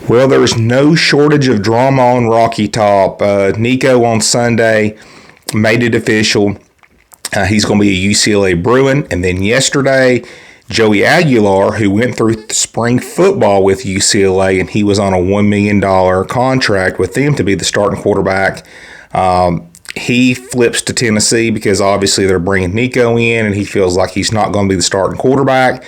Well, there's no shortage of drama on Rocky Top. Nico on Sunday made it official. He's going to be a UCLA Bruin. And then yesterday, Joey Aguilar, who went through spring football with UCLA, and he was on a $1 million contract with them to be the starting quarterback. He flips to Tennessee because obviously they're bringing Nico in, and he feels like he's not going to be the starting quarterback.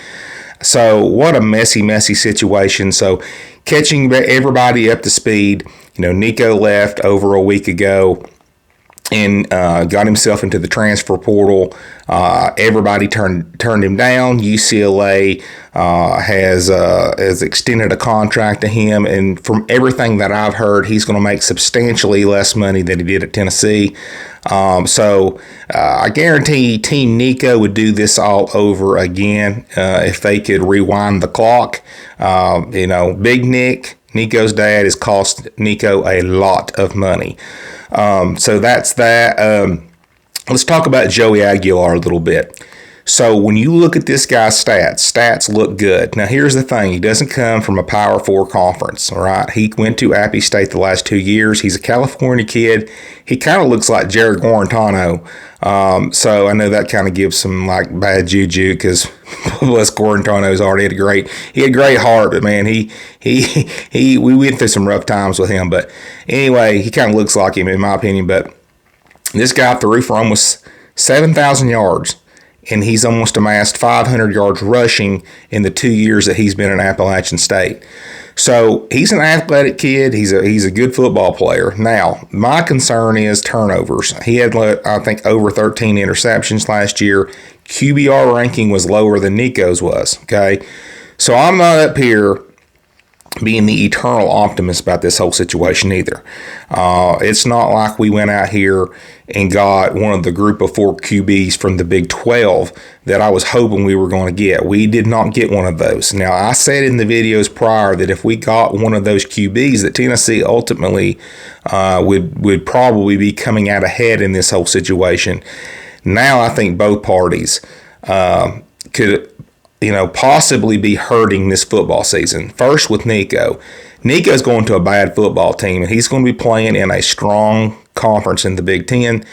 So what a messy situation. So catching everybody up to speed, Nico left over a week ago and got himself into the transfer portal. Everybody turned him down. UCLA has extended a contract to him, and from everything that I've heard, he's going to make substantially less money than he did at Tennessee. So I guarantee Team Nico would do this all over again if they could rewind the clock. Big Nico's dad, has cost Nico a lot of money. So that's that. Let's talk about Joey Aguilar a little bit. So when you look at this guy's stats look good. Now here's the thing. He doesn't come from a Power 4 conference, all right? He went to Appy State the last 2 years. He's a California kid. He kind of looks like Jared Guarantano. So I know that kind of gives some bad juju because Les Guarantano's already had a great heart, but man, we went through some rough times with him. But anyway, he kind of looks like him in my opinion. But this guy threw for almost 7,000 yards. And he's almost amassed 500 yards rushing in the 2 years that he's been at Appalachian State. So he's an athletic kid. He's a good football player. Now, my concern is turnovers. He had, I think, over 13 interceptions last year. QBR ranking was lower than Nico's was, okay? So I'm not up here being the eternal optimist about this whole situation either. It's not like we went out here and got one of the group of 4 QBs from the Big 12 that I was hoping we were going to get. We did not get one of those. Now, I said in the videos prior that if we got one of those QBs, that Tennessee ultimately would probably be coming out ahead in this whole situation. Now, I think both parties could possibly be hurting this football season. First with Nico. Nico's going to a bad football team, and he's going to be playing in a strong conference in the Big Ten.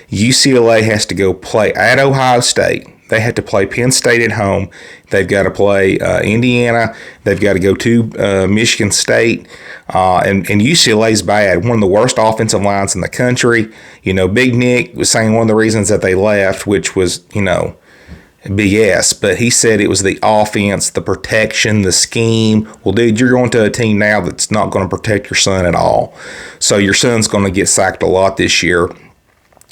UCLA has to go play at Ohio State. They have to play Penn State at home. They've got to play Indiana. They've got to go to Michigan State. And UCLA's bad. One of the worst offensive lines in the country. Big Nick was saying one of the reasons that they left, which was, BS, but he said it was the offense, the protection, the scheme. Well, dude, you're going to a team now that's not going to protect your son at all. So your son's going to get sacked a lot this year.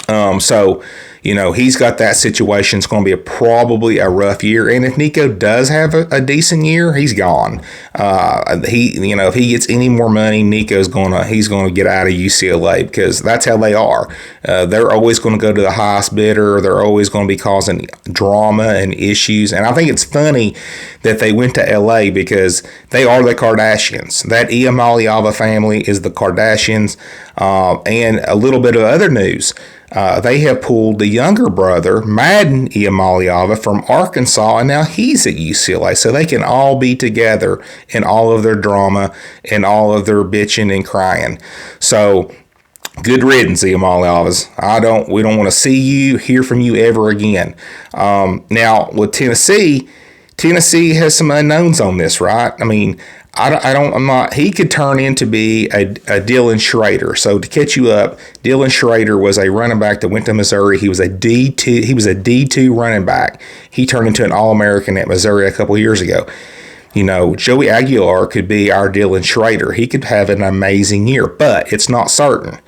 He's got that situation. It's going to be probably a rough year. And if Nico does have a decent year, he's gone. If he gets any more money, he's going to get out of UCLA because that's how they are. They're always going to go to the highest bidder. They're always going to be causing drama and issues. And I think it's funny that they went to LA because they are the Kardashians. That Iamaleava family is the Kardashians. And a little bit of other news. They have pulled the younger brother, Madden Iamaleava, from Arkansas, and now he's at UCLA. So they can all be together in all of their drama and all of their bitching and crying. So good riddance, Iamaleavas. We don't want to see you, hear from you ever again. Now with Tennessee has some unknowns on this, right? I mean, he could turn into be a Dylan Schrader. So to catch you up, Dylan Schrader was a running back that went to Missouri. He was a D2. He was a D2 running back. He turned into an All-American at Missouri a couple of years ago. Joey Aguilar could be our Dylan Schrader. He could have an amazing year, but it's not certain.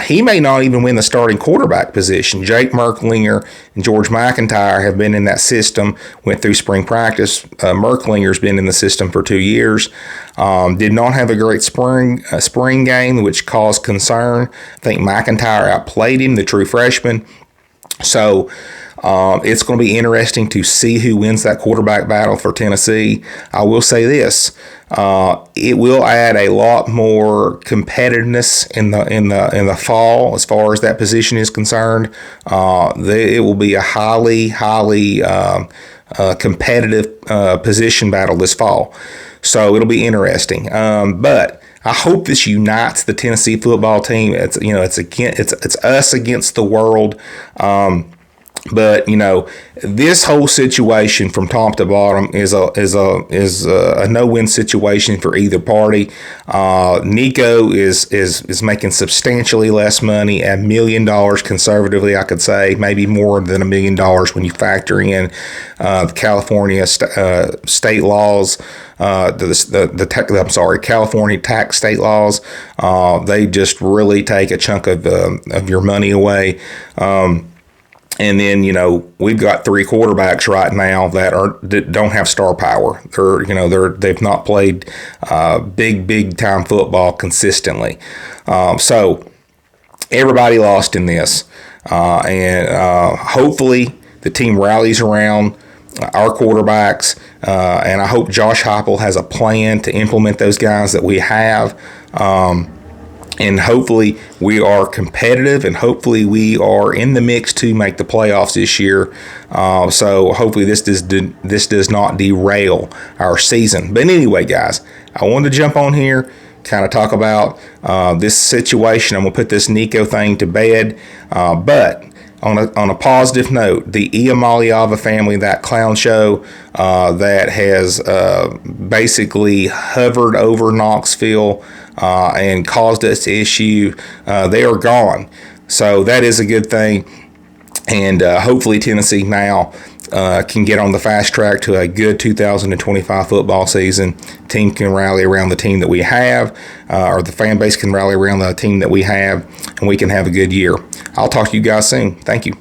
He may not even win the starting quarterback position. Jake Merklinger and George McIntyre have been in that system, went through spring practice. Merklinger's been in the system for 2 years. Did not have a great spring game, which caused concern. I think McIntyre outplayed him, the true freshman. So it's going to be interesting to see who wins that quarterback battle for Tennessee. I will say this. It will add a lot more competitiveness in the fall as far as that position is concerned. It will be a highly competitive position battle this fall. So it'll be interesting. But I hope this unites the Tennessee football team. It's us against the world. But this whole situation from top to bottom is a no-win situation for either party. Nico is making substantially less money, $1 million conservatively, I could say, maybe more than $1 million when you factor in the California state laws. California tax state laws. They just really take a chunk of your money away. And then we've got 3 quarterbacks right now that don't have star power. They've not played big time football consistently. So everybody lost in this, and hopefully the team rallies around our quarterbacks, and I hope Josh Heupel has a plan to implement those guys that we have. And hopefully we are competitive, and hopefully we are in the mix to make the playoffs this year. So hopefully this does not derail our season. But anyway, guys, I wanted to jump on here, kind of talk about this situation. I'm going to put this Nico thing to bed. But on a positive note, the Iamaleava family, that clown show that has basically hovered over Knoxville and caused us issue, they are gone. So that is a good thing. And hopefully Tennessee now can get on the fast track to a good 2025 football season. Team can rally around the team that we have, or the fan base can rally around the team that we have, and we can have a good year. I'll talk to you guys soon. Thank you.